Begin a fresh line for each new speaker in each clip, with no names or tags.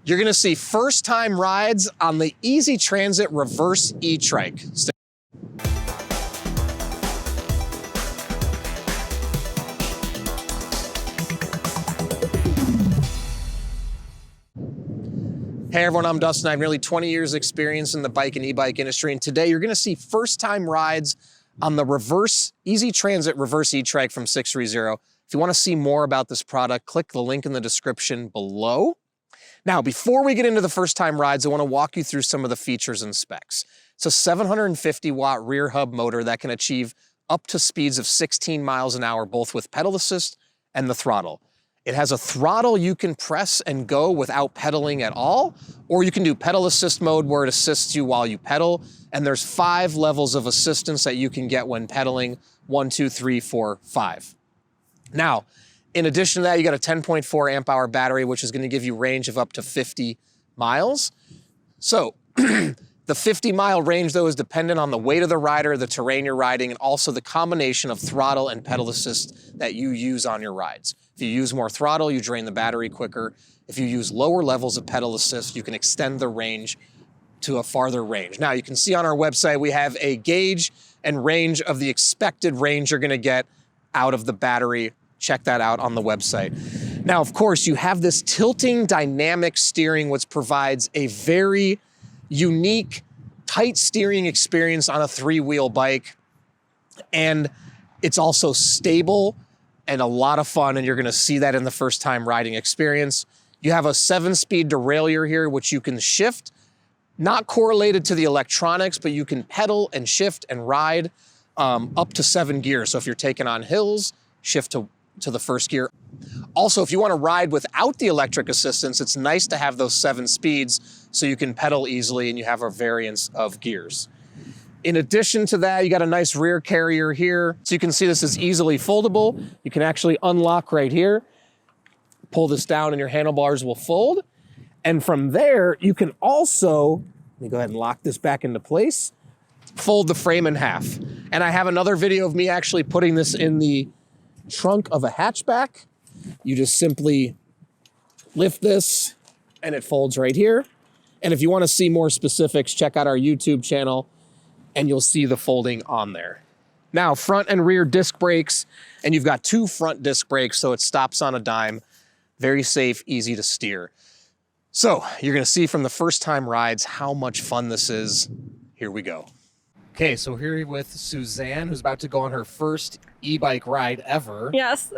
You're gonna see first time rides on the Easy Transit Reverse E-Trike. Hey everyone, I'm Dustin. I have nearly 20 years experience in the bike and e-bike industry, and today you're gonna see first-time rides on the Easy Transit Reverse E-Trike from 630. If you wanna see more about this product, click the link in the description below. Now, before we get into the first-time rides, I wanna walk you through some of the features and specs. It's a 750-watt rear hub motor that can achieve up to speeds of 16 miles an hour, both with pedal assist and the throttle. It has a throttle you can press and go without pedaling at all, or you can do pedal assist mode where it assists you while you pedal, and there's 5 levels of assistance that you can get when pedaling, 1, 2, 3, 4, 5. Now, in addition to that, you got a 10.4 amp hour battery, which is gonna give you range of up to 50 miles. So, the 50-mile range, though, is dependent on the weight of the rider, the terrain you're riding, and also the combination of throttle and pedal assist that you use on your rides. If you use more throttle, you drain the battery quicker. If you use lower levels of pedal assist, you can extend the range to a farther range. Now, you can see on our website, we have a gauge and range of the expected range you're gonna get out of the battery. Check that out on the website. Now, of course, you have this tilting dynamic steering, which provides a very unique, tight steering experience on a 3-wheel bike. And it's also stable and a lot of fun, and you're gonna see that in the first time riding experience. You have a 7-speed derailleur here, which you can shift, not correlated to the electronics, but you can pedal and shift and ride up to 7 gears. So if you're taking on hills, shift to the first gear. Also, if you wanna ride without the electric assistance, it's nice to have those 7 speeds so you can pedal easily and you have a variance of gears. In addition to that, you got a nice rear carrier here. So you can see this is easily foldable. You can actually unlock right here, pull this down and your handlebars will fold. And from there, you can also, let me go ahead and lock this back into place, fold the frame in half. And I have another video of me actually putting this in the trunk of a hatchback. You just simply lift this and it folds right here. And if you want to see more specifics, check out our YouTube channel and you'll see the folding on there. Now, front and rear disc brakes, and you've got 2 front disc brakes, so it stops on a dime. Very safe, easy to steer. So you're gonna see from the first time rides how much fun this is. Here we go. Okay, so here with Suzanne, who's about to go on her first e-bike ride ever.
Yes.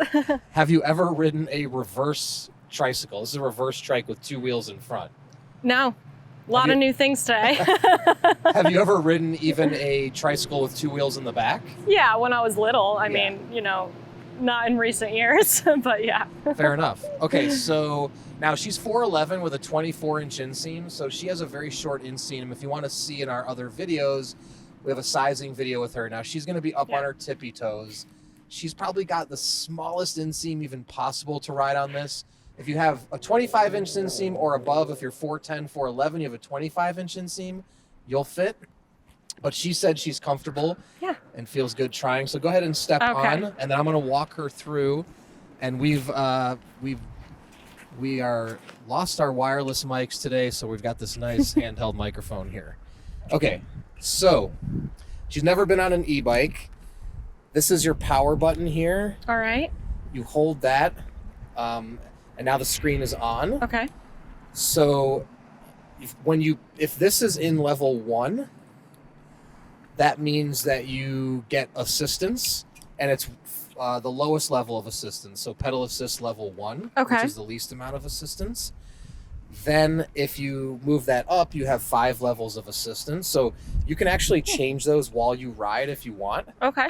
Have you ever ridden a reverse tricycle? This is a reverse trike with 2 wheels in front.
No. A lot of new things today.
Have you ever ridden even a tricycle with 2 wheels in the back?
Yeah, when I was little. I mean, you know, not in recent years, but yeah.
Fair enough. Okay, so now she's 4'11" with a 24-inch inseam, so she has a very short inseam. If you want to see in our other videos, we have a sizing video with her. Now she's going to be up on her tippy toes. She's probably got the smallest inseam even possible to ride on this. If you have a 25-inch inseam or above, if you're 4'10", 4'11", you have a 25-inch inseam, you'll fit. But she said she's comfortable and feels good trying. So go ahead and step on, and then I'm gonna walk her through. And we are lost our wireless mics today, so we've got this nice handheld microphone here. Okay, so she's never been on an e-bike. This is your power button here.
All right.
You hold that. And now the screen is on.
Okay.
So if this is in level 1, that means that you get assistance, and it's the lowest level of assistance. So pedal assist level 1, which is the least amount of assistance. Then if you move that up, you have 5 levels of assistance. So you can actually change those while you ride if you want.
Okay.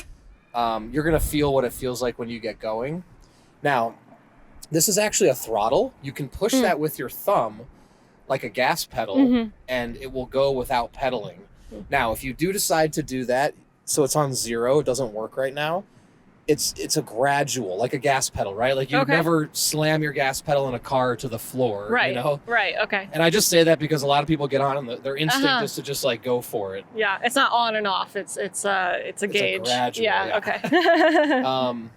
You're gonna feel what it feels like when you get going. Now, this is actually a throttle. You can push that with your thumb like a gas pedal, and it will go without pedaling. Now, if you do decide to do that, so it's on 0, it doesn't work right now, it's a gradual, like a gas pedal, right? Like you never slam your gas pedal in a car to the floor,
right?
You know?
Right. Okay.
And I just say that because a lot of people get on and their instinct is to just like go for it.
Yeah, it's not on and off. It's a gauge.
A gradual,
yeah. Okay.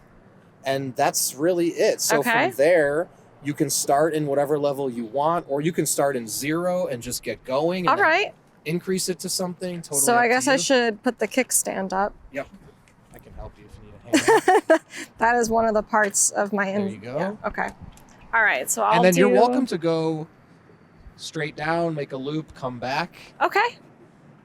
And that's really it. So from there, You can start in whatever level you want, or you can start in 0 and just get going. And
All right.
Increase it to something. Totally.
So I guess I
you.
should put the kickstand up.
Yep. I can help you if you need a hand.
That is one of the parts of my.
There you go.
Yeah, okay. All right. So I'll.
And then you're welcome to go straight down, make a loop, come back.
Okay.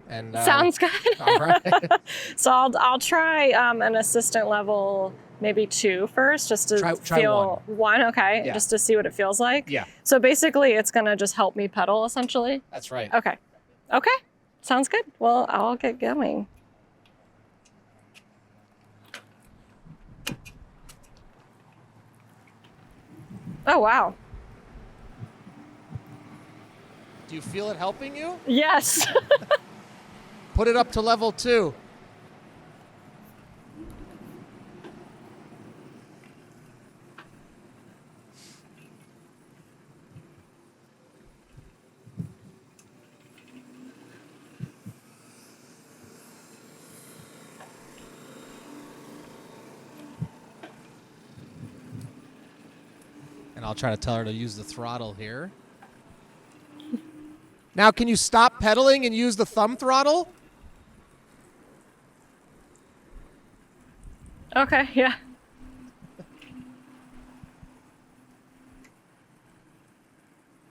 And
sounds good.
All right.
So I'll try an assistant level, maybe 2 first, just to
try
feel one. Okay.
Yeah.
Just to see what it feels like.
Yeah.
So basically, it's gonna just help me pedal, essentially.
That's right.
Okay. Okay. Sounds good. Well, I'll get going. Oh, wow.
Do you feel it helping you?
Yes.
Put it up to level 2. And I'll try to tell her to use the throttle here. Now, can you stop pedaling and use the thumb throttle?
Okay, yeah.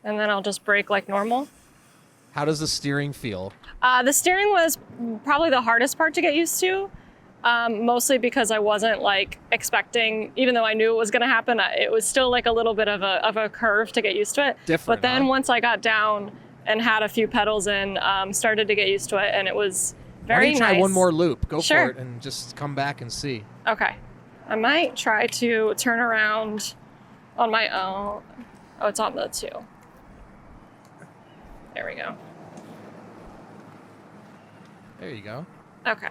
And then I'll just brake like normal.
How does the steering feel?
The steering was probably the hardest part to get used to, mostly because I wasn't like expecting, even though I knew it was going to happen, it was still like a little bit of a curve to get used to it.
Different,
but then
huh?
once I got down and had a few pedals in, started to get used to it, and it was very
Why don't you try
nice.
one more loop? Go
Sure.
for it and just come back and see.
Okay. I might try to turn around on my own. Oh, it's on the 2. There we go.
There you go.
Okay.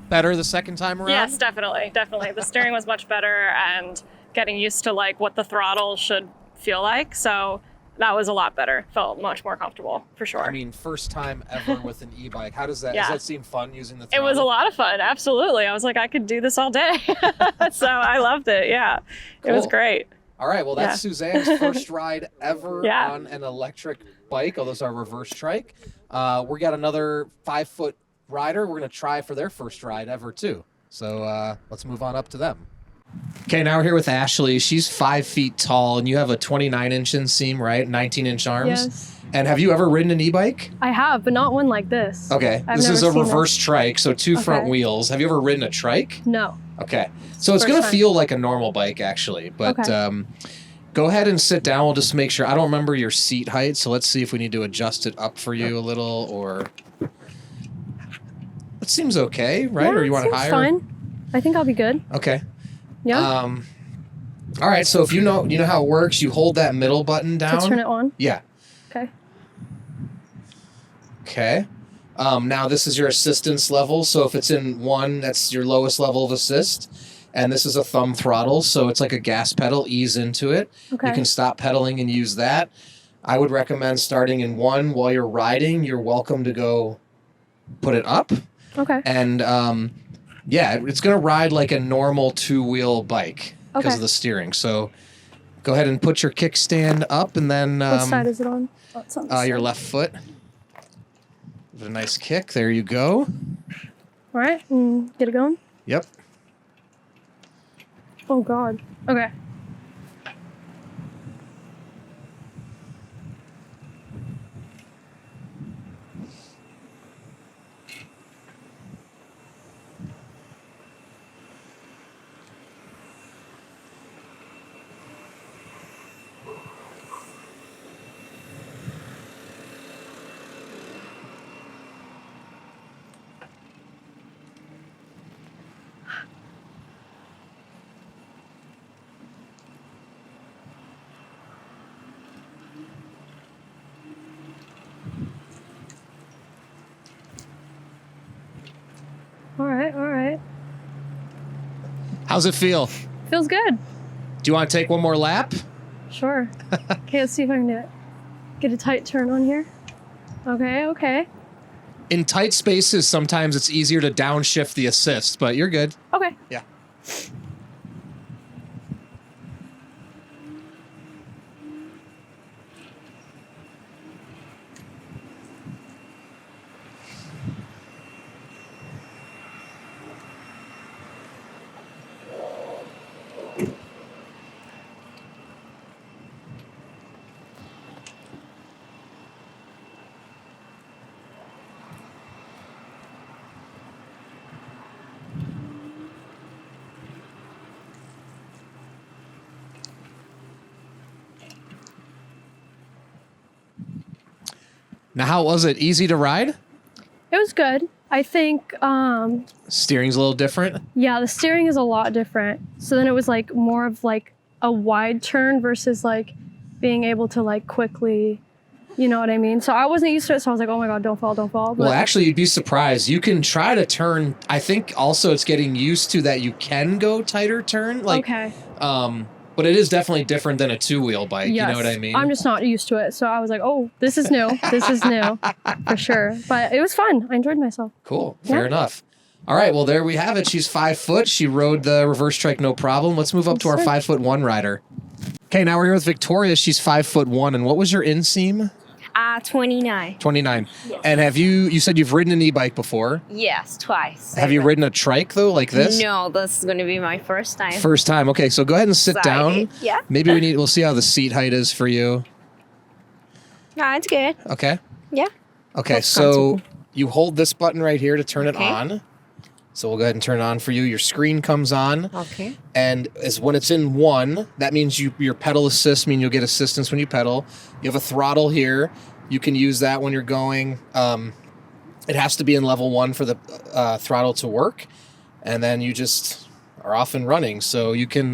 Better the second time around?
Yes, definitely. Definitely. The steering was much better, and getting used to like what the throttle should feel like. So that was a lot better. Felt much more comfortable for sure.
I mean, first time ever with an e-bike. How does that,
Yeah.
does that seem fun using the
It
throttle?
was a lot of fun. Absolutely. I was like, I could do this all day. So I loved it. Yeah. It was
Cool.
great.
All right, well, that's
Yeah.
Suzanne's first ride ever
Yeah.
on an electric bike, although it's our reverse trike. We got another 5-foot rider. We're going to try for their first ride ever, too. So let's move on up to them. Okay, now we're here with Ashley. She's 5 feet tall, and you have a 29-inch inseam, right? 19-inch arms.
Yes.
And have you ever ridden an e-bike?
I have, but not one like this.
Okay,
I've
this is
never
a
seen
reverse trike, so 2 front
Okay.
wheels. Have you ever ridden a trike?
No.
Okay, so it's
First
going to
time.
feel like a normal bike, actually. But
Okay.
go ahead and sit down. We'll just make sure. I don't remember your seat height, so let's see if we need to adjust it up for you a little, or... It seems okay, right?
Yeah,
Or you want it
seems
higher?
fine. I think I'll be good.
Okay.
Yeah.
All right, so if you know how it works, you hold that middle button down.
To turn it on.
Yeah.
Okay.
Okay. Now this is your assistance level. So if it's in 1, that's your lowest level of assist. And this is a thumb throttle, so it's like a gas pedal. Ease into it.
Okay.
You can stop pedaling and use that. I would recommend starting in 1 while you're riding. You're welcome to go put it up.
Okay.
And yeah, it's going to ride like a normal 2-wheel bike because
Okay.
of the steering. So go ahead and put your kickstand up, and then
What side is it on? Oh, it's on this
your
side.
left foot. Give it a nice kick. There you go.
All right. Get it going.
Yep.
Oh God. Okay.
How's it feel?
Feels good.
Do you want to take one more lap?
Sure. Okay, let's see if I can do it. Get a tight turn on here. Okay, okay.
In tight spaces, sometimes it's easier to downshift the assist, but you're good.
Okay.
Yeah. Now, how was it? Easy to ride?
It was good. I think,
Steering's a little different?
yeah, the steering is a lot different. So then it was like more of like a wide turn versus like being able to like quickly, you know what I mean? So I wasn't used to it. So I was like, oh my God, don't fall, don't fall. But
Well, actually, you'd be surprised. You can try to turn. I think also it's getting used to that you can go tighter turn. Like,
okay.
But it is definitely different than a two-wheel bike.
Yes.
You know what I mean?
I'm just not used to it. So I was like, oh, this is new. This is new for sure. But it was fun. I enjoyed myself.
Cool. Fair
Yeah.
enough. All right. Well, there we have it. She's 5 foot. She rode the reverse trike no problem. Let's move up to our
Yes, sir.
5'1" rider. Okay, now we're here with Victoria. She's 5'1". And what was your inseam?
29.
29. And you said you've ridden an e-bike before.
Yes, twice.
Have you ridden a trike though, like this?
No, this is going to be my first time.
First time. Okay, so go ahead and sit down.
Yeah.
Maybe we'll see how the seat height is for you.
No, it's good.
Okay.
Yeah.
Okay,
That's
so
comfortable.
you hold this button right here to turn it
Okay.
on. So we'll go ahead and turn it on for you. Your screen comes on.
Okay.
And when it's in 1, that means your pedal assist means you'll get assistance when you pedal. You have a throttle here. You can use that when you're going. It has to be in level 1 for the throttle to work. And then you just are off and running. So you can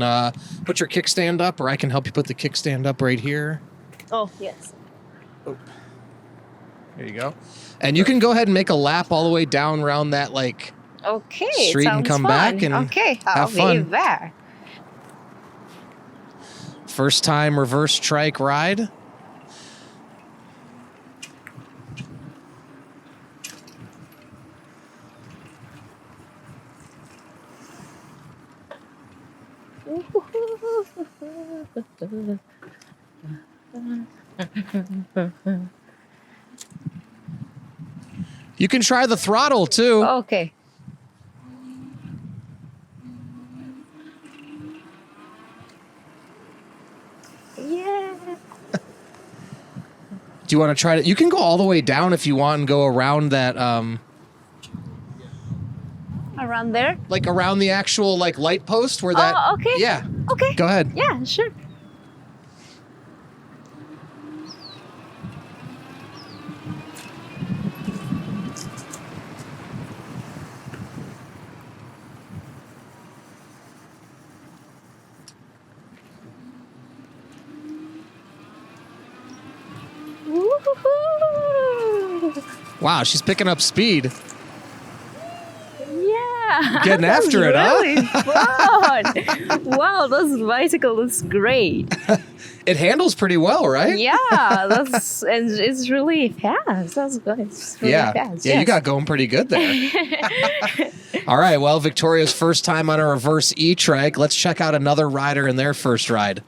put your kickstand up, or I can help you put the kickstand up right here.
Oh, yes.
There you go. And you can go ahead and make a lap all the way down around that like
Okay.
street and
sounds
come
fun.
back and
okay, I'll
have
be
fun.
there.
first time reverse trike ride. You can try the throttle too.
Okay. Yeah.
Do you want to try it? You can go all the way down if you want and go around that,
Around there?
like around the actual like light post where that.
Oh, okay.
Yeah.
Okay.
Go ahead.
Yeah, sure. Woo-hoo-hoo.
Wow, she's picking up speed.
Yeah.
Getting
That's
after it, huh?
really fun. Wow, this bicycle is great.
It handles pretty well, right?
Yeah, and it's really fast. That's good. It's really
Yeah.
fast.
Yeah, you
yes.
got going pretty good there. All right, well, Victoria's first time on a reverse e-trike. Let's check out another rider in their first ride.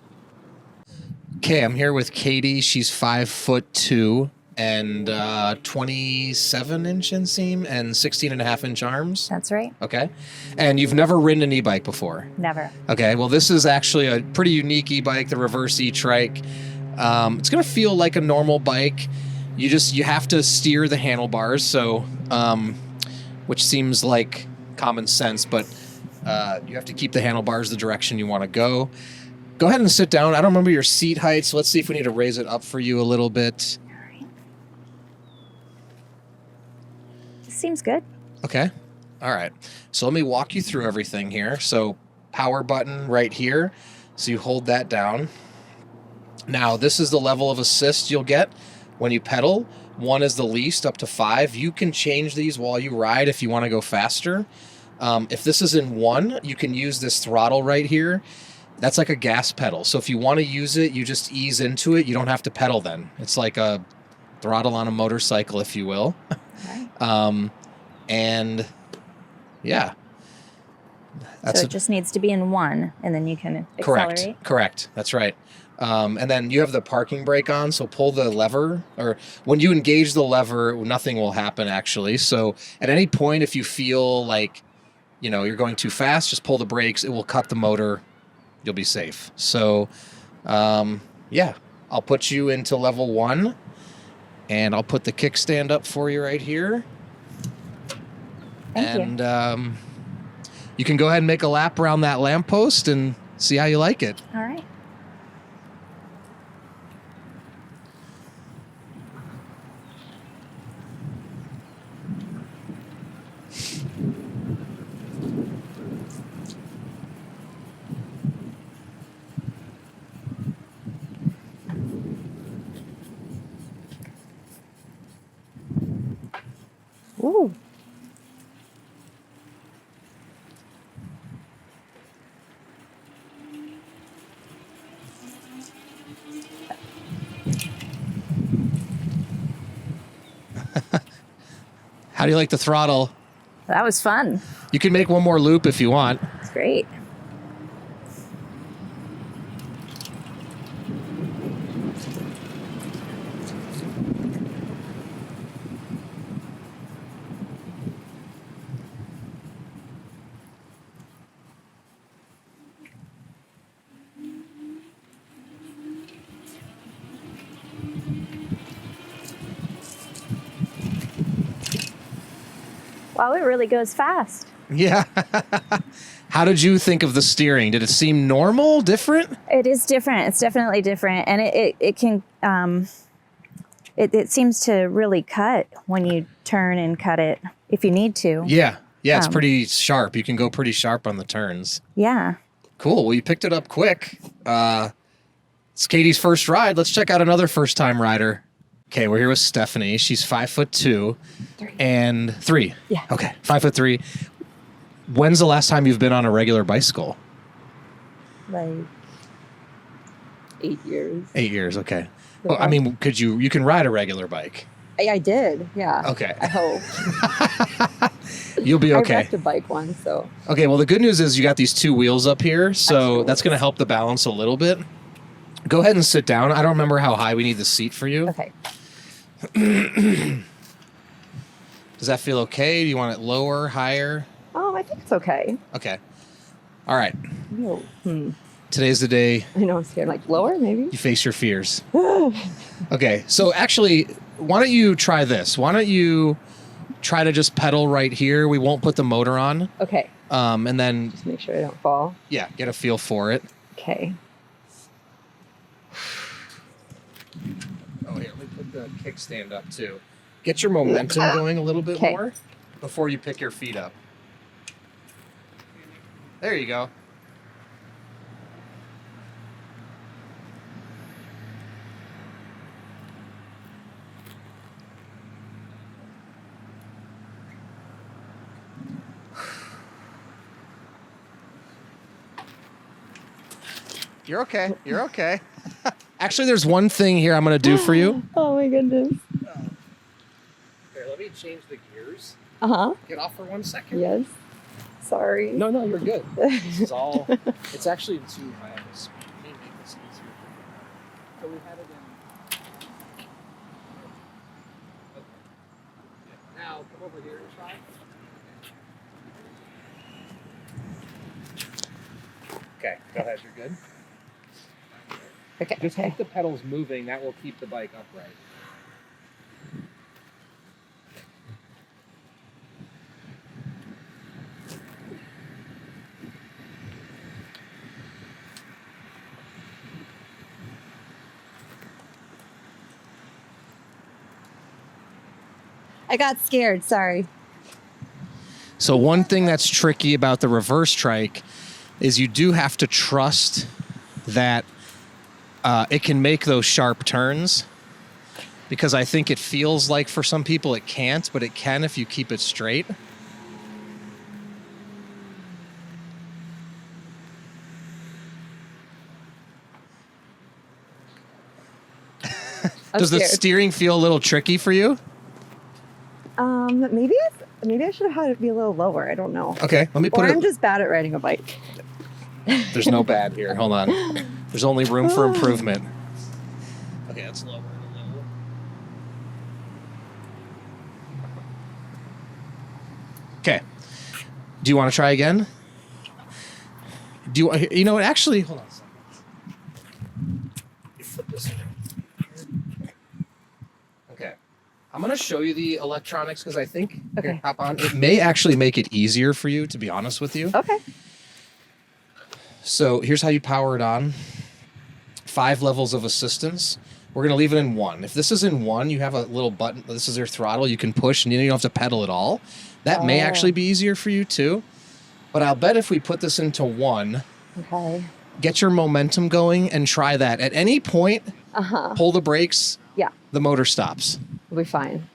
Okay, I'm here with Katie. She's 5'2" and 27-inch inseam and 16.5-inch arms.
That's right.
Okay. And you've never ridden an e-bike before?
Never.
Okay, well, this is actually a pretty unique e-bike, the reverse e-trike. It's going to feel like a normal bike. You have to steer the handlebars, so which seems like common sense, but you have to keep the handlebars the direction you want to go. Go ahead and sit down. I don't remember your seat height, so let's see if we need to raise it up for you a little bit.
All right. Seems good.
Okay. All right. So let me walk you through everything here. So power button right here. So you hold that down. Now, this is the level of assist you'll get when you pedal. 1 is the least, up to 5. You can change these while you ride if you want to go faster. If this is in 1, you can use this throttle right here. That's like a gas pedal. So if you want to use it, you just ease into it. You don't have to pedal then. It's like a throttle on a motorcycle, if you will.
Right.
And yeah.
So it just needs to be in 1, and then you can accelerate.
Correct. That's right. And then you have the parking brake on, so pull the lever, or when you engage the lever, nothing will happen actually. So at any point, if you feel like, you're going too fast, just pull the brakes. It will cut the motor. You'll be safe. So, yeah, I'll put you into level 1, and I'll put the kickstand up for you right here.
Thank you.
You can go ahead and make a lap around that lamppost and see how you like it.
All right. Ooh.
How do you like the throttle?
That was fun.
You can make one more loop if you want.
It's great. Wow, it really goes fast.
Yeah. How did you think of the steering? Did it seem normal, different?
It is different. It's definitely different, and it can it seems to really cut when you turn and cut it if you need to.
Yeah. It's pretty sharp. You can go pretty sharp on the turns.
Yeah.
Cool. Well, you picked it up quick. It's Katie's first ride. Let's check out another first-time rider. Okay, we're here with Stephanie. She's 5'2" and 3.
Yeah.
Okay, 5'3". When's the last time you've been on a regular bicycle?
Like 8 years.
8 years. Okay. Well, I mean, you can ride a regular bike?
I did. Yeah.
Okay.
I hope.
You'll be okay.
I wrecked a bike once, so.
Okay. Well, the good news is you got these 2 wheels up here, so that's going to help the balance a little bit. Go ahead and sit down. I don't remember how high we need the seat for you.
Okay.
Does that feel okay? Do you want it lower, higher?
I think it's okay.
Okay. All right.
No.
Today's the day
I know I'm scared. Like lower, maybe?
you face your fears. Okay. So actually, why don't you try this? Why don't you try to just pedal right here? We won't put the motor on.
Okay.
And then,
Just make sure I don't fall.
yeah, get a feel for it.
Okay.
Oh, here, let me put the kickstand up too. Get your momentum going a little bit
Okay.
more before you pick your feet up. There you go. You're okay. You're okay. Actually, there's one thing here I'm going to do for you.
Oh my goodness.
Here, let me change the gears.
Uh-huh.
Get off for 1 second.
Yes. Sorry.
No, you're good. This is all. It's actually too high of a speed. Let me make this easier. So we had it in. Okay. Yeah. Now come over here and try. Okay. Go ahead. You're good.
Okay.
Just keep the pedals moving. That will keep the bike upright.
I got scared. Sorry.
So one thing that's tricky about the reverse trike is you do have to trust that it can make those sharp turns, because I think it feels like for some people it can't, but it can if you keep it straight. Does the
scared.
steering feel a little tricky for you?
Maybe I should have had it be a little lower. I don't know.
Okay, let me put
Or I'm
it.
just bad at riding a bike.
There's no bad here. Hold on. There's only room for improvement. Okay, that's lower a little. Okay. Do you want to try again? You know what? Actually, hold on a second. You flip this around. Okay. I'm going to show you the electronics because I think, here, hop on. It may actually make it easier for you, to be honest with you.
Okay.
So here's how you power it on. 5 levels of assistance. We're going to leave it in 1. If this is in 1, you have a little button. This is your throttle. You can push and you don't have to pedal at all. That may actually be easier for you too. But I'll bet if we put this into 1,
Okay.
get your momentum going and try that. At any point, pull the brakes,
Yeah.
the motor stops.
We'll be fine.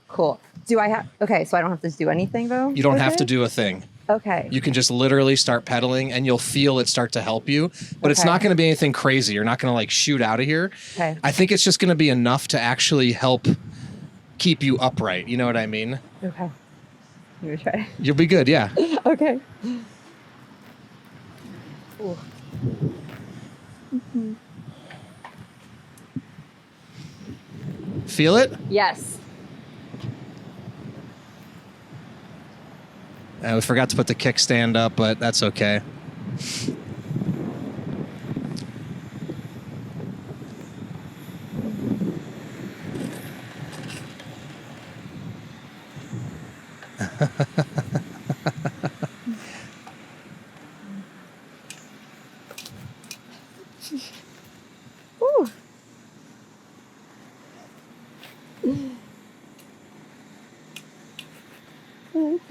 Cool. Do I have? Okay, so I don't have to do anything though.
You don't
with
have to
it?
do a thing.
Okay.
You can just literally start pedaling and you'll feel it start to help you. But it's
Okay.
not going to be anything crazy. You're not going to like shoot out of here.
Okay.
I think it's just going to be enough to actually help keep you upright. You know what I mean?
Okay. Let me try.
You'll be good. Yeah.
Okay.
Feel it?
Yes.
We forgot to put the kickstand up, but that's okay.
Ooh.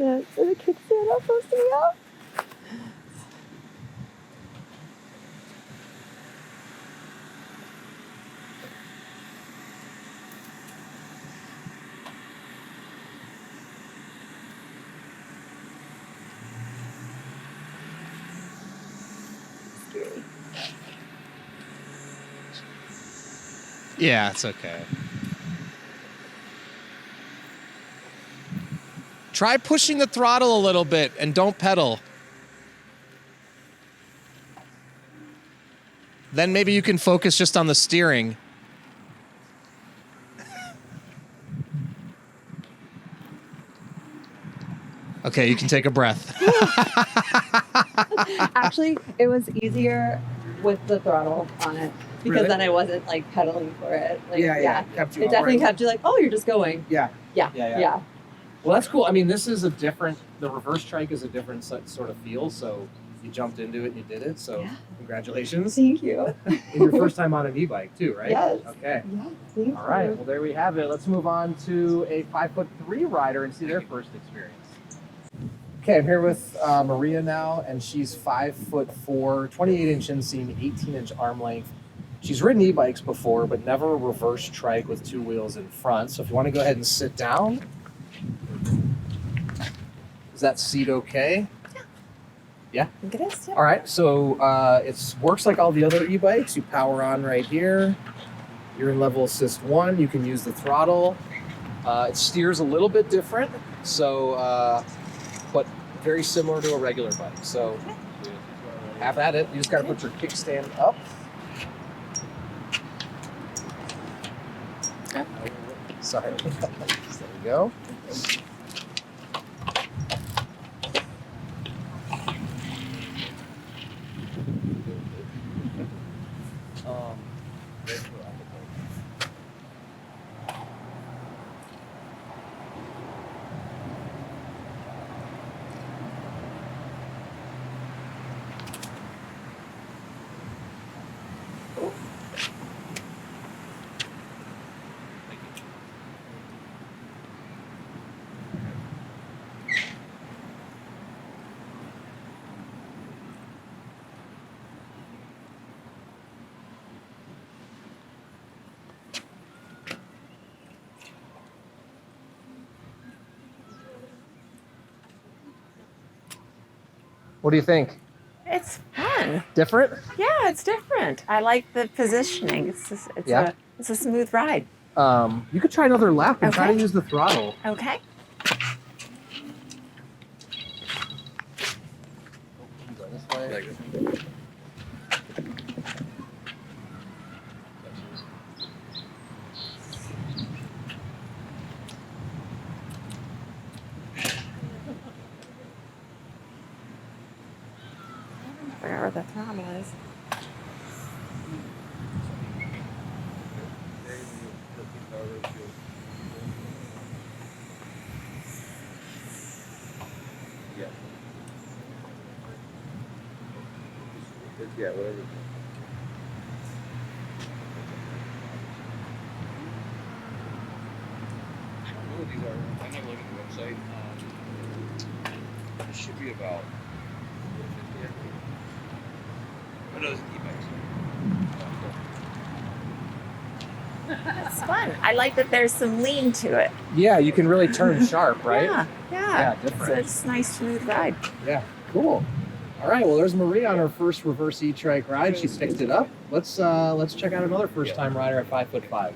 Is the kickstand not supposed to be up? Scary.
Yeah, it's okay. Try pushing the throttle a little bit and don't pedal. Then maybe you can focus just on the steering. Okay, you can take a breath.
Actually, it was easier with the throttle on it because
Really?
then I wasn't like pedaling for it. Like,
Kept you
It definitely
upright.
kept you like, oh, you're just going.
Yeah.
Yeah.
Yeah.
Yeah.
Well, that's cool. I mean, this is a different, the reverse trike is a different sort of feel. So you jumped into it and you did it. So
Yeah.
congratulations.
Thank you.
And your first time on an e-bike too, right?
Yes.
Okay.
Yeah. Thank
All right.
you.
Well, there we have it. Let's move on to a 5'3" rider and see their first experience. Okay, I'm here with Maria now, and she's 5'4", 28-inch inseam, 18-inch arm length. She's ridden e-bikes before, but never a reverse trike with 2 wheels in front. So if you want to go ahead and sit down. Is that seat okay? Yeah?
I think it is. Yeah.
All right, so it works like all the other e-bikes. You power on right here. You're in level assist 1. You can use the throttle. It steers a little bit different, so but very similar to a regular bike. So have at it. You just got to put your kickstand up. Sorry. There we go. What do you think?
It's fun.
Different?
Yeah, it's different. I like the positioning. It's
Yeah.
It's a smooth ride.
You could try another lap and try to
Okay.
use the throttle.
Okay.
Go this way.
I forgot where the throttle is.
Yeah, whatever. I don't know what these are. I never looked at the website. It should be about 450. Oh, no, it's EBikes.
It's fun. I like that there's some lean to it.
Yeah, you can really turn sharp, right?
Yeah.
Yeah,
It's
different.
a nice smooth ride.
Yeah, cool. All right, well, there's Marie on her first reverse E-trike ride. She picked it up. Let's check out another first-time rider at 5'5".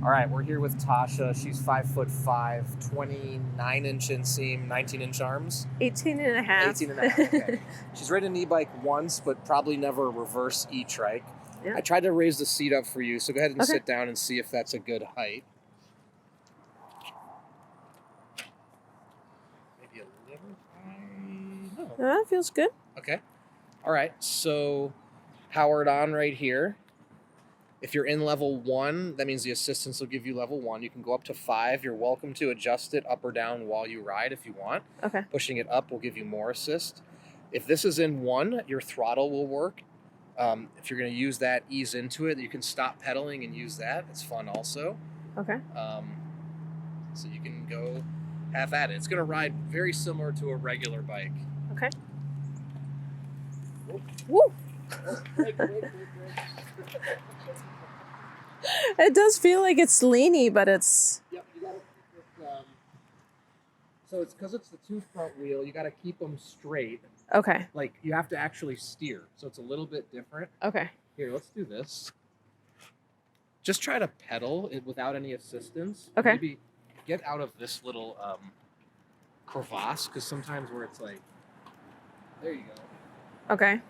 All right, we're here with Tasha. She's 5'5", 29-inch inseam, 19-inch arms.
18 and a half.
18 and a half. Okay. She's ridden an e-bike once, but probably never a reverse e-trike.
Yeah.
I tried to raise the seat up for you, so go ahead and
Okay.
sit down and see if that's a good height. Maybe a little high. No.
That feels good.
Okay. All right. So powered on right here. If you're in level 1, that means the assistance will give you level 1. You can go up to 5. You're welcome to adjust it up or down while you ride if you want.
Okay.
Pushing it up will give you more assist. If this is in 1, your throttle will work. If you're going to use that, ease into it. You can stop pedaling and use that. It's fun also.
Okay.
So you can go have at it. It's going to ride very similar to a regular bike.
Okay. Woo!
Break.
It does feel like it's leany, but it's
Yep, you gotta keep it, so it's because it's the 2 front wheel, you gotta keep them straight.
okay.
Like, you have to actually steer, so it's a little bit different.
Okay.
Here, let's do this. Just try to pedal it without any assistance.
Okay.
Maybe get out of this little crevasse, because sometimes where it's like, there you go.
Okay.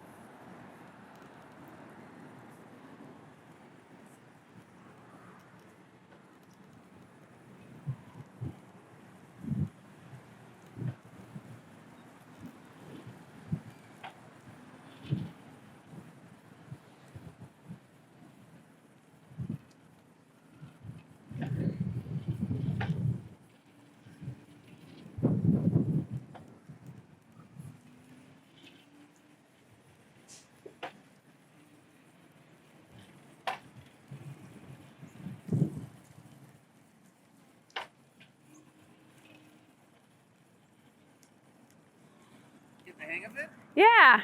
Get the hang of it?
Yeah.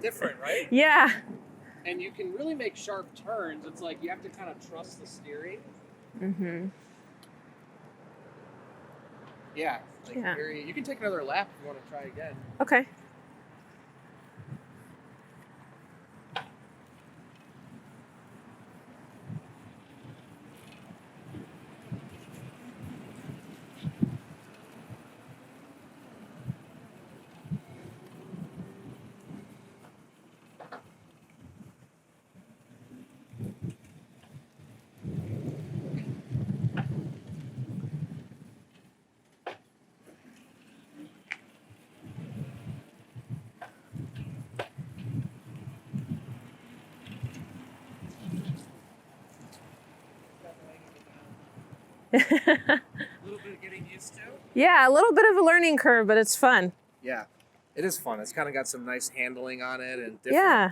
Different, right?
Yeah.
And you can really make sharp turns. It's like you have to kind of trust the steering.
Mm-hmm.
Yeah. Like
Yeah.
you can take another lap if you want to try again.
Okay.
A little bit of getting used to.
Yeah, a little bit of a learning curve, but it's fun.
Yeah, it is fun. It's kind of got some nice handling on it and different.
Yeah.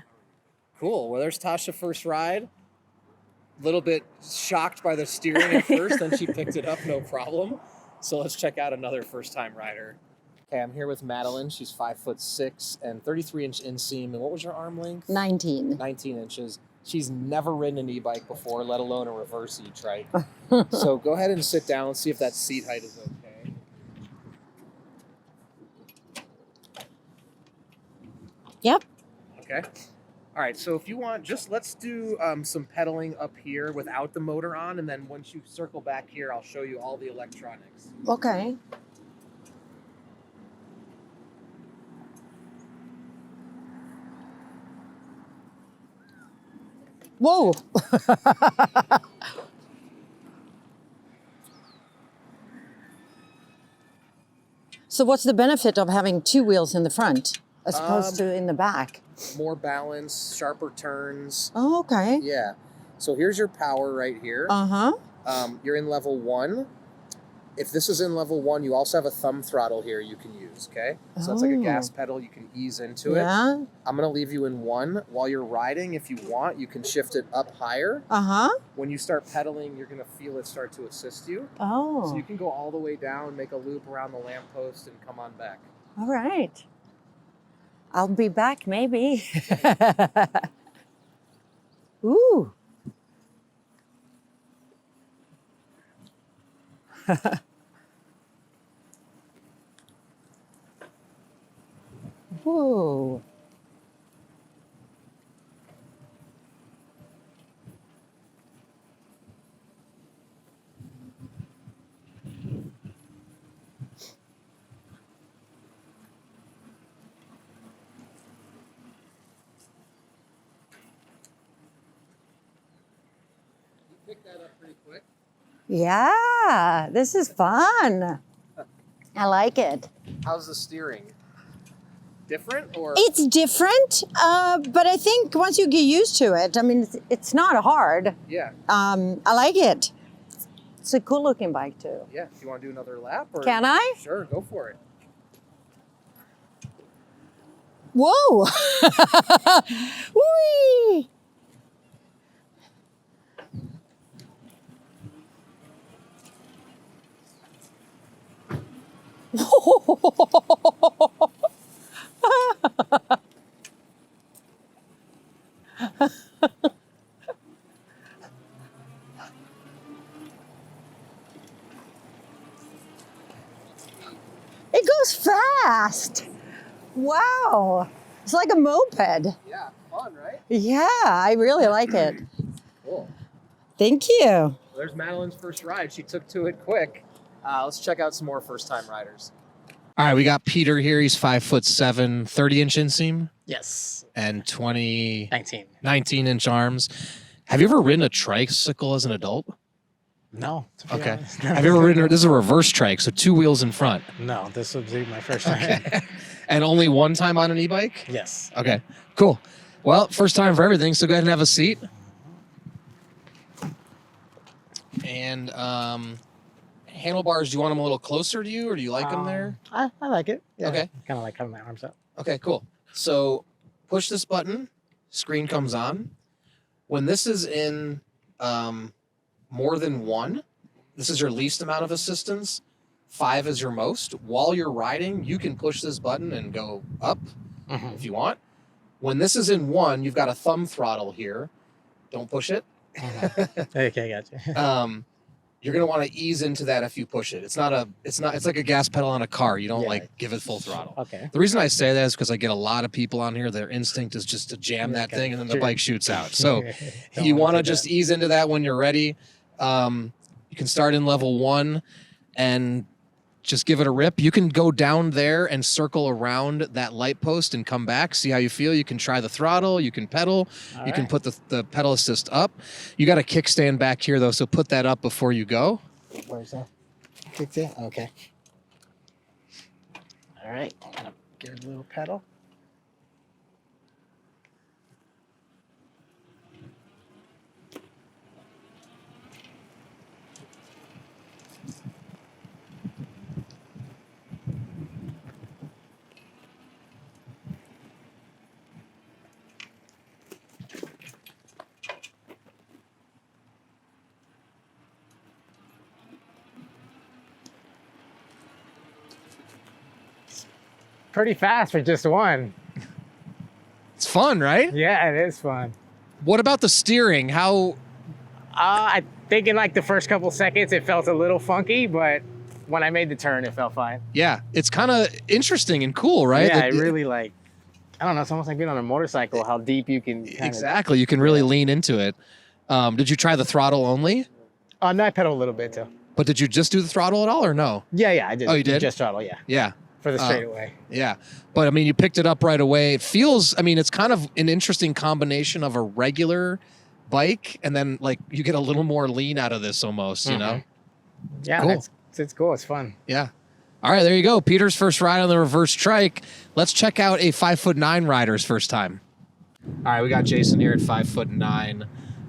Cool. Well, there's Tasha first ride. A little bit shocked by the steering at first, then she picked it up no problem. So let's check out another first time rider. Okay, I'm here with Meline. She's 5'6" and 33-inch inseam. And what was your arm length?
19.
19 inches. She's never ridden an e-bike before, let alone a reverse e-trike. So go ahead and sit down and see if that seat height is okay.
Yep.
Okay. All right, so if you want, just let's do some pedaling up here without the motor on, and then once you circle back here, I'll show you all the electronics.
Okay. Whoa. So what's the benefit of having two wheels in the front as opposed to in the back?
More balance, sharper turns.
Oh, okay.
Yeah. So here's your power right here.
Uh-huh.
You're in level 1. If this is in level 1, you also have a thumb throttle here you can use, okay? So that's like a gas pedal. You can ease into it.
Yeah.
I'm going to leave you in 1. While you're riding, if you want, you can shift it up higher.
Uh-huh.
When you start pedaling, you're going to feel it start to assist you.
Oh.
So you can go all the way down, make a loop around the lamppost, and come on back.
All right. I'll be back, maybe. Ooh. Whoa.
Pick that up pretty quick.
Yeah, this is fun. I like it.
How's the steering? Different or?
It's different, but I think once you get used to it, I mean, it's not hard.
Yeah.
I like it. It's a cool looking bike too.
Yeah. Do you want to do another lap? Or?
Can I?
Sure, go for it.
Whoa! Whee! It goes fast. Wow. It's like a moped.
Yeah, fun, right?
Yeah, I really like it.
Cool.
Thank you.
Well, there's Madeline's first ride. She took to it quick. Let's check out some more first-time riders. All right, we got Peter here. He's 5'7", 30-inch inseam.
Yes.
And
19
19-inch arms. Have you ever ridden a tricycle as an adult?
No. to be
Okay.
honest.
Have you ever ridden? This is a reverse trike, so 2 wheels in front.
No, this would be my first time.
And only one time on an e-bike?
Yes.
Okay, cool. Well, first time for everything, so go ahead and have a seat. And handlebars, do you want them a little closer to you, or do you like them there?
I like it. Yeah,
Okay.
Kind of like having my arms up.
Okay, cool. So push this button, screen comes on. When this is in more than 1, this is your least amount of assistance. 5 is your most. While you're riding, you can push this button and go up if you want. When this is in 1, you've got a thumb throttle here. Don't push it.
Okay, gotcha.
You're gonna want to ease into that if you push it. It's like a gas pedal on a car. You don't like give it full throttle.
Okay.
The reason I say that is because I get a lot of people on here. Their instinct is just to jam that thing, and then the bike shoots out. So you want to just ease into that when you're ready. You can start in level 1 and just give it a rip. You can go down there and circle around that light post and come back. See how you feel. You can try the throttle. You can pedal. You can put the pedal assist up. You got a kickstand back here though, so put that up before you go.
Where's that? Kickstand? Okay. All right. I'm gonna give it a little pedal. Pretty fast for just one.
It's fun, right?
Yeah, it is fun.
What about the steering? How?
I think in like the first couple seconds it felt a little funky, but when I made the turn, it felt fine.
Yeah, it's kind of interesting and cool, right?
Yeah, I really like. I don't know. It's almost like being on a motorcycle. How deep you can.
Exactly. You can really lean into it. Did you try the throttle only?
No, I pedal a little bit too.
But did you just do the throttle at all or no?
Yeah, I did.
Oh, you did?
Just throttle, yeah.
Yeah.
For the straightaway.
Yeah. But I mean, you picked it up right away. It feels, I mean, it's kind of an interesting combination of a regular bike and then like you get a little more lean out of this almost, you know?
Yeah,
Cool.
it's cool. It's fun.
Yeah. All right, there you go. Peter's first ride on the reverse trike. Let's check out a 5'9" rider's first time. All right, we got Jason here at 5'9".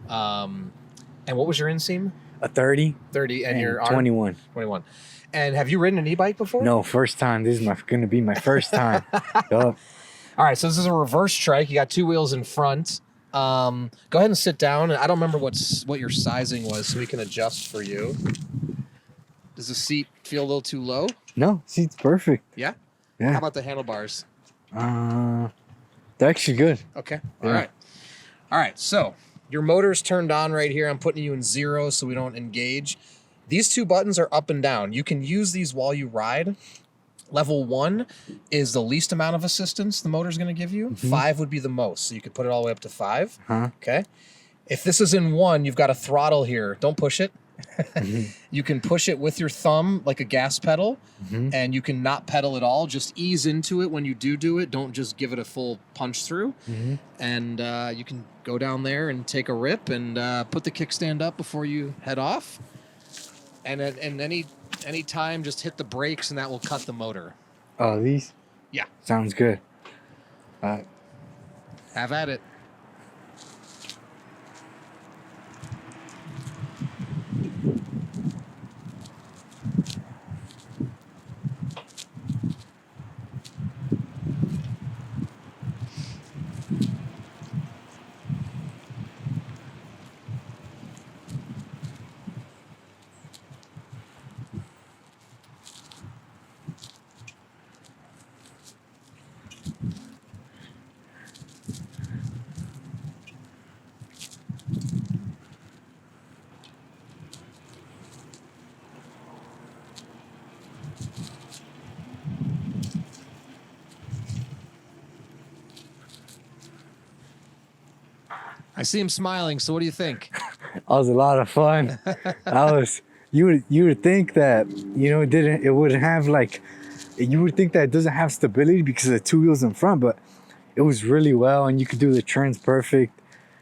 And what was your inseam?
A 30.
30, and your arm?
21.
21. And have you ridden an e-bike before?
No, first time. This is going to be my first time. Yup.
All right, so this is a reverse trike. You got two wheels in front. Go ahead and sit down. I don't remember what your sizing was, so we can adjust for you. Does the seat feel a little too low?
No, seat's perfect.
Yeah?
Yeah.
How about the handlebars?
They're actually good.
Okay.
Yeah.
All right. So your motor's turned on right here. I'm putting you in 0 so we don't engage. These two buttons are up and down. You can use these while you ride. Level 1 is the least amount of assistance the motor's going to give you. 5 would be the most. So you could put it all the way up to 5. Okay. If this is in 1, you've got a throttle here. Don't push it. You can push it with your thumb like a gas pedal, and you can not pedal at all. Just ease into it when you do it. Don't just give it a full punch through. And you can go down there and take a rip and put the kickstand up before you head off. And at any time, just hit the brakes, and that will cut the motor.
Oh, these?
Yeah.
Sounds good.
Have at it. I see him smiling. So what do you think?
That was a lot of fun. You would think that, it wouldn't have you would think that it doesn't have stability because of the two wheels in front, but it was really well, and you could do the turns perfect,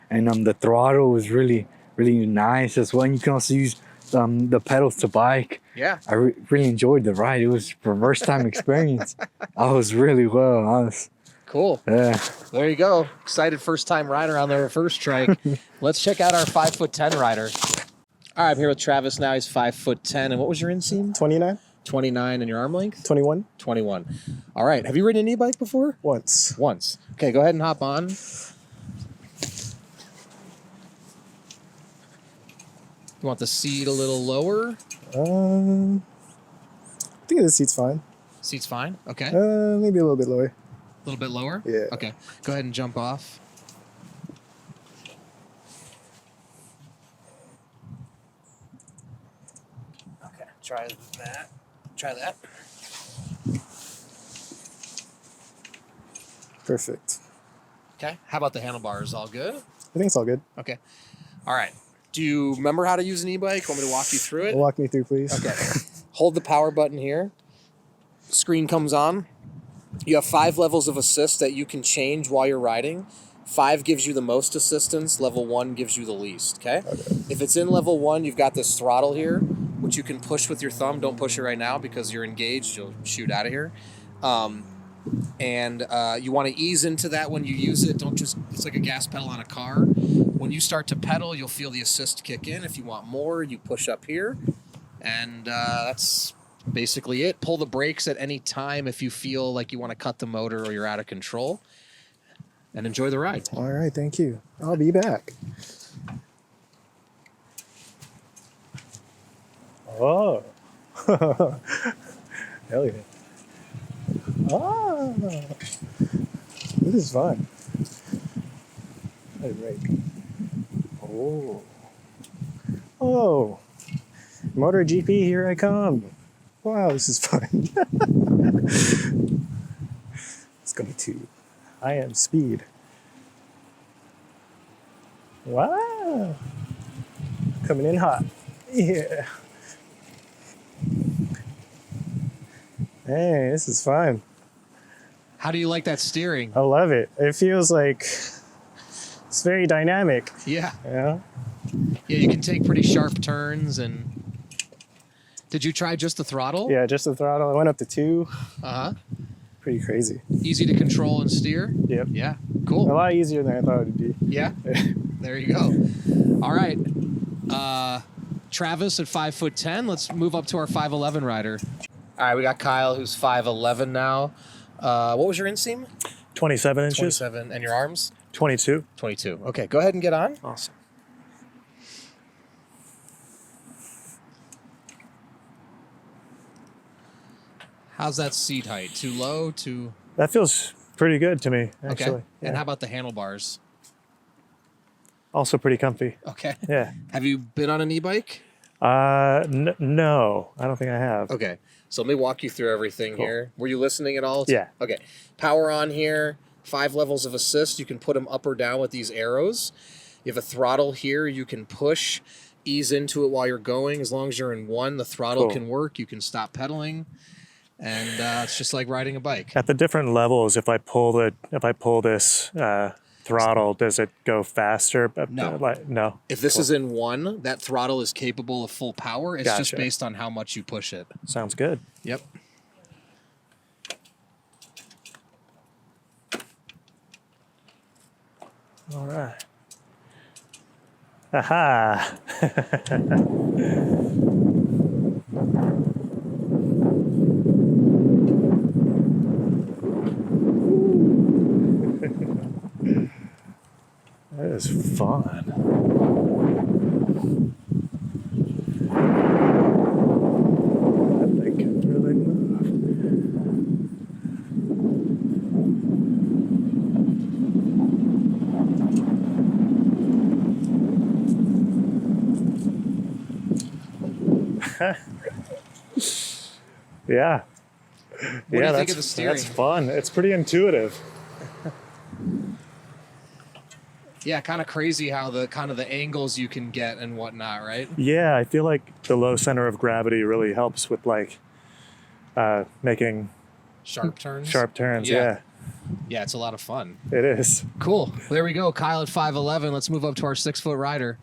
and the throttle was really, really nice as well. And you can also use the pedals to bike.
Yeah.
I really enjoyed the ride. It was a first time experience. I was really well.
Cool.
Yeah.
There you go. Excited first time rider on the reverse trike. Let's check out our 5'10" rider. All right, I'm here with Travis now. He's 5'10". And what was your inseam?
29.
29. And your arm length?
21.
21. All right. Have you ridden an e-bike before?
Once.
Once. Okay, go ahead and hop on. You want the seat a little lower?
I think the seat's fine.
Seat's fine? Okay.
Maybe a little bit lower.
A little bit lower?
Yeah.
Okay. Go ahead and jump off. Okay. Try that. Try that.
Perfect.
Okay. How about the handlebars? All good?
I think it's all good.
Okay. All right. Do you remember how to use an e-bike? Want me to walk you through it?
Walk me through, please.
Okay. Hold the power button here. Screen comes on. You have 5 levels of assist that you can change while you're riding. 5 gives you the most assistance. Level 1 gives you the least, okay? If it's in level 1, you've got this throttle here, which you can push with your thumb. Don't push it right now because you're engaged. You'll shoot out of here. And you want to ease into that when you use it. Don't just, it's like a gas pedal on a car. When you start to pedal, you'll feel the assist kick in. If you want more, you push up here. And that's basically it. Pull the brakes at any time if you feel like you want to cut the motor or you're out of control. And enjoy the ride.
All right, thank you. I'll be back. Oh. Hell yeah. Ah. This is fun. All right. Oh. Oh. MotoGP, here I come. Wow, this is fun. It's going to high-end speed. Wow. Coming in hot. Yeah. Hey, this is fun.
How do you like that steering?
I love it. It feels like it's very dynamic.
Yeah.
You know?
Yeah, you can take pretty sharp turns. And did you try just the throttle?
Yeah, just the throttle. I went up to 2.
Uh-huh.
Pretty crazy.
Easy to control and steer?
Yep.
Yeah,
A
cool.
lot easier than I thought it'd be.
Yeah, there you go. All right. Travis at 5'10". Let's move up to our 5'11" rider. All right, we got Kyle, who's 5'11" now. What was your inseam?
27 inches.
27. And your arms?
22.
22. Okay, go ahead and get on.
Awesome.
How's that seat height? Too low? Too...
That feels pretty good to me, actually.
Okay.
Yeah.
And how about the handlebars?
Also pretty comfy.
Okay.
Yeah.
Have you been on an e-bike?
No, I don't think I have.
Okay. So let me walk you through everything here. Were you listening at all?
Yeah.
Okay. Power on here, 5 levels of assist. You can put them up or down with these arrows. You have a throttle here. You can push, ease into it while you're going. As long as you're in 1, the throttle
Cool.
can work. You can stop pedaling. And it's just like riding a bike.
At the different levels, if I pull this throttle, does it go faster?
No.
No.
If this
Cool.
is in 1, that throttle is capable of full power. It's just
Gotcha.
based on how much you push it.
Sounds good.
Yep.
All right. Aha. That is fun. That thing can really move. Yeah.
What do you think of the steering?
That's fun. It's pretty intuitive.
Yeah, kind of crazy how the angles you can get and whatnot, right?
Yeah, I feel like the low center of gravity really helps with like making
Sharp turns.
sharp turns. Yeah,
Yeah, it's a lot of fun.
it is.
Cool. There we go. Kyle at 5'11". Let's move up to our 6-foot rider.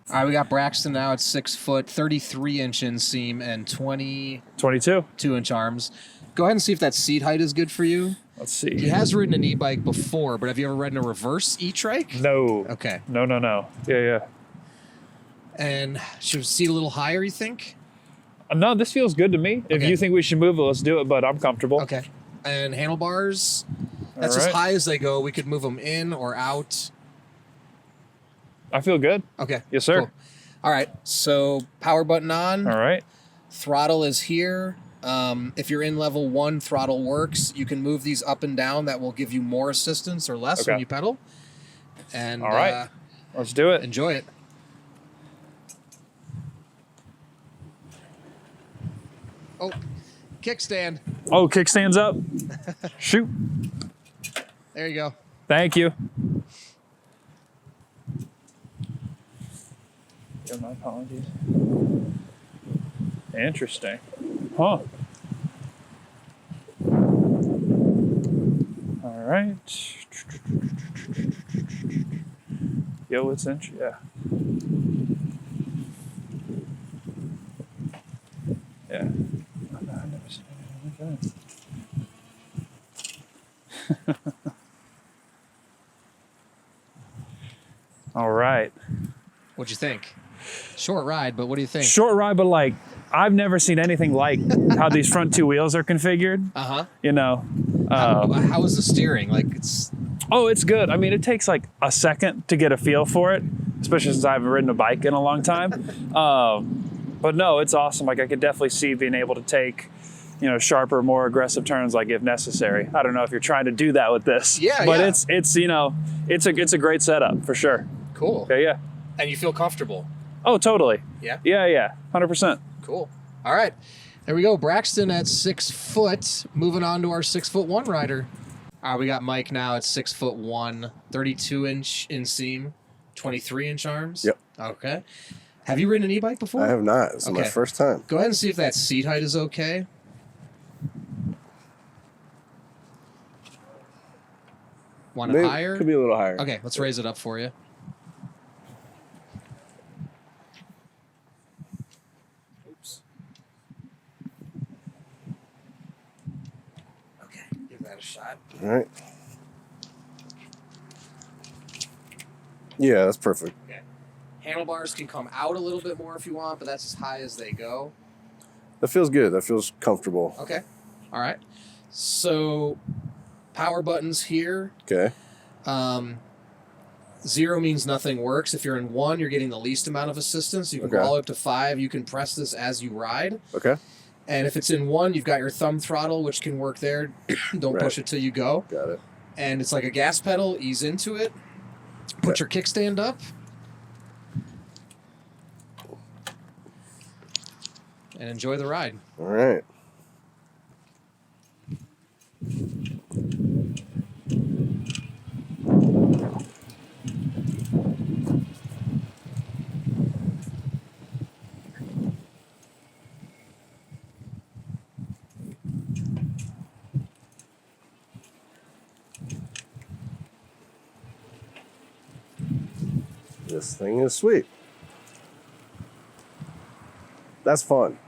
All right, we got Braxton now at 6 foot, 33-inch inseam and 22-inch
22.
arms. Go ahead and see if that seat height is good for you.
Let's see.
He has ridden an e-bike before, but have you ever ridden a reverse e-trike?
No.
Okay.
No. Yeah.
And should we seat a little higher, you think?
No, this feels good to me. If
Okay.
you think we should move it, let's do it, but I'm comfortable.
Okay. And handlebars, that's
All
as
right.
high as they go. We could move them in or out.
I feel good.
Okay.
Yes, sir.
Cool. All right. So power button on.
All right.
Throttle is here. If you're in level 1, throttle works. You can move these up and down. That will give you more assistance or less
Okay.
when you pedal. And
All right. Let's do it.
enjoy it. Oh, kickstand.
Oh, kickstands up. Shoot.
There you go.
Thank you. Yeah, my apologies. Interesting. Huh. All right. Yo, it's interesting. Yeah. Yeah. I've never seen anything like that. All right.
What'd you think? Short ride, but what do you think?
Short ride, but like I've never seen anything like how these front 2 wheels are configured.
Uh-huh.
You know.
How is the steering? Like it's
Oh, it's good. I mean, it takes like a second to get a feel for it, especially since I haven't ridden a bike in a long time. But no, it's awesome. Like I could definitely see being able to take, sharper, more aggressive turns, like if necessary. I don't know if you're trying to do that with this.
Yeah,
but
yeah.
it's a great setup for sure.
cool.
Yeah.
And you feel comfortable.
Oh, totally.
Yeah?
Yeah. 100%.
Cool. All right. There we go. Braxton at 6 foot. Moving on to our 6'1" rider. All right, we got Mike now at 6'1", 32-inch inseam, 23-inch arms.
Yep.
Okay. Have you ridden an e-bike before?
I have not. This is my first time.
Go ahead and see if that seat height is okay. Want it
Maybe,
higher?
Could be a little higher.
Okay, let's raise it up for you. Oops. Okay, give that a shot.
All right. Yeah, that's perfect.
Okay. Handlebars can come out a little bit more if you want, but that's as high as they go.
That feels good. That feels comfortable.
Okay. All right. So, power buttons here.
Okay.
0 means nothing works. If you're in 1, you're getting the least amount of assistance. You can go all the way up to 5. You can press this as you ride.
Okay.
And if it's in 1, you've got your thumb throttle, which can work there. Don't push it till you go.
Got it.
And it's like a gas pedal. Ease into it. Put your kickstand up. And enjoy the ride.
All right. This thing is sweet. That's fun.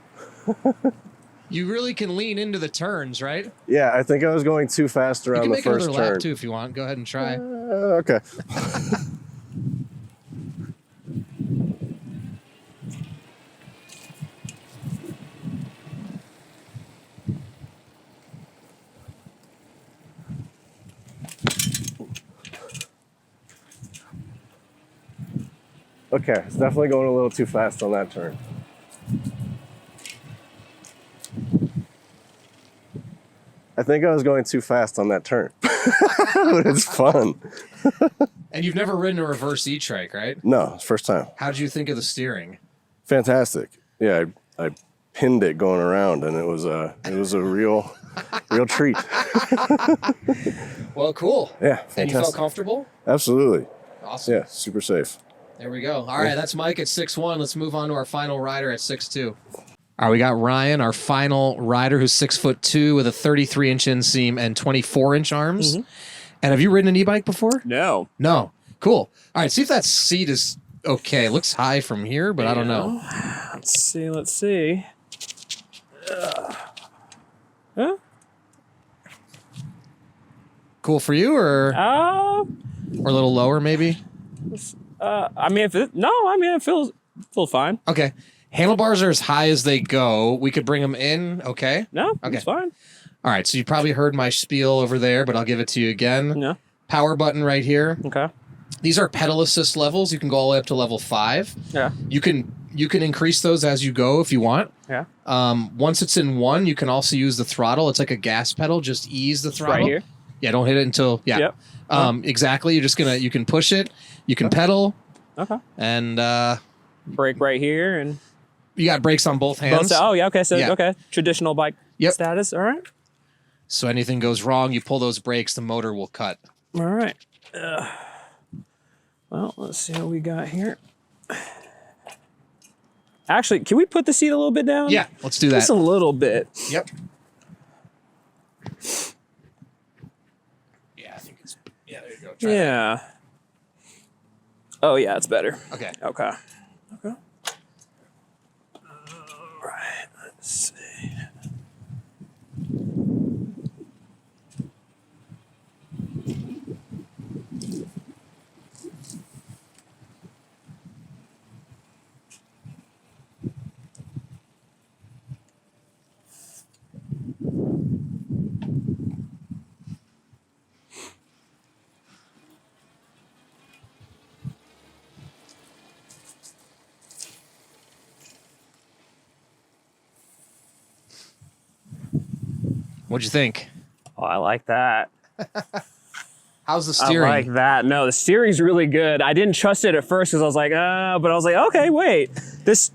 You really can lean into the turns, right?
Yeah, I think I was going too fast around the
You can make
first
another
turn.
lap too if you want. Go ahead and try.
Okay. Okay, it's definitely going a little too fast on that turn. I think I was going too fast on that turn, but it's fun.
And you've never ridden a reverse e-trike, right?
No, it's first time.
How'd you think of the steering?
Fantastic. Yeah, I pinned it going around, and it was a real treat.
Well, cool.
Yeah, fantastic.
And you felt comfortable?
Absolutely.
Awesome.
Yeah, super safe.
There we go. All right, that's Mike at 6'1". Let's move on to our final rider at 6'2". All right, we got Ryan, our final rider, who's 6'2" with a 33-inch inseam and 24-inch arms. And have you ridden an e-bike before?
No.
No. Cool. All right, see if that seat is okay. It looks high from here, but I don't know.
Let's see. Huh?
Cool for you, or a little lower, maybe?
It feels fine.
Okay. Handlebars are as high as they go. We could bring them in, okay?
No,
okay.
it's fine.
All right, so you probably heard my spiel over there, but I'll give it to you again.
Yeah.
Power button right here.
Okay.
These are pedal assist levels. You can go all the way up to level 5.
Yeah.
You can increase those as you go if you want.
Yeah.
Once it's in 1, you can also use the throttle. It's like a gas pedal. Just ease the throttle.
Right here?
Yeah, don't hit it until, yeah.
Yep.
Exactly. You can push it. You can pedal.
Okay.
And
brake right here, and
you got brakes on both hands.
Okay. So
Yeah.
okay, traditional bike status. All right.
So anything goes wrong, you pull those brakes, the motor will cut.
All right. Well, let's see what we got here. Actually, can we put the seat a little bit down?
Yeah, let's do that.
Just a little bit.
Yep. Yeah, I think it's. Yeah, there you go. Try
Yeah. Oh yeah, it's better.
Okay.
Okay. All right. Let's see.
What'd you think?
Oh, I like that.
How's the steering?
I like that. No, the steering's really good. I didn't trust it at first because I was like, but I was like, okay, wait. This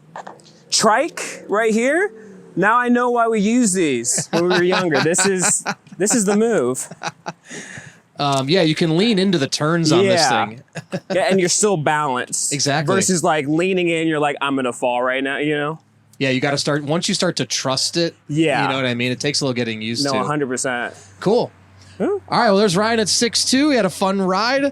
trike right here, now I know why we use these when we were younger. This is This is the move.
Yeah, you can lean into the turns on this thing.
Yeah, and you're still balanced.
Exactly.
Versus like leaning in, you're like, I'm gonna fall right now, you know?
Yeah, you got to start, once you start to trust it,
Yeah.
you know what I mean? It takes a little getting used
No,
to.
100%.
Cool. All right, well, there's Ryan at 6'2". We had a fun ride.